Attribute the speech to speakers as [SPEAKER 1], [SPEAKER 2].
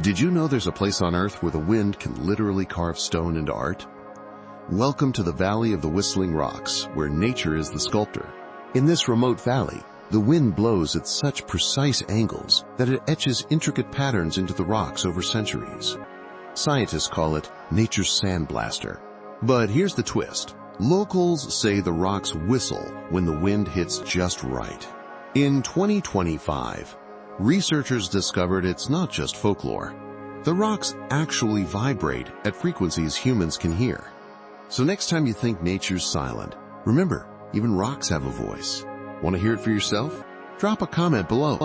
[SPEAKER 1] Did you know there's a place on Earth where the wind can literally carve stone into art? Welcome to the Valley of the Whistling Rocks, where nature is the sculptor. In this remote valley, the wind blows at such precise angles that it etches intricate patterns into the rocks over centuries. Scientists call it nature's sandblaster. But here's the twist. Locals say the rocks whistle when the wind hits just right. In 2025, researchers discovered it's not just folklore. The rocks actually vibrate at frequencies humans can hear. So next time you think nature's silent, remember, even rocks have a voice. Want to hear it for yourself? Drop a comment below.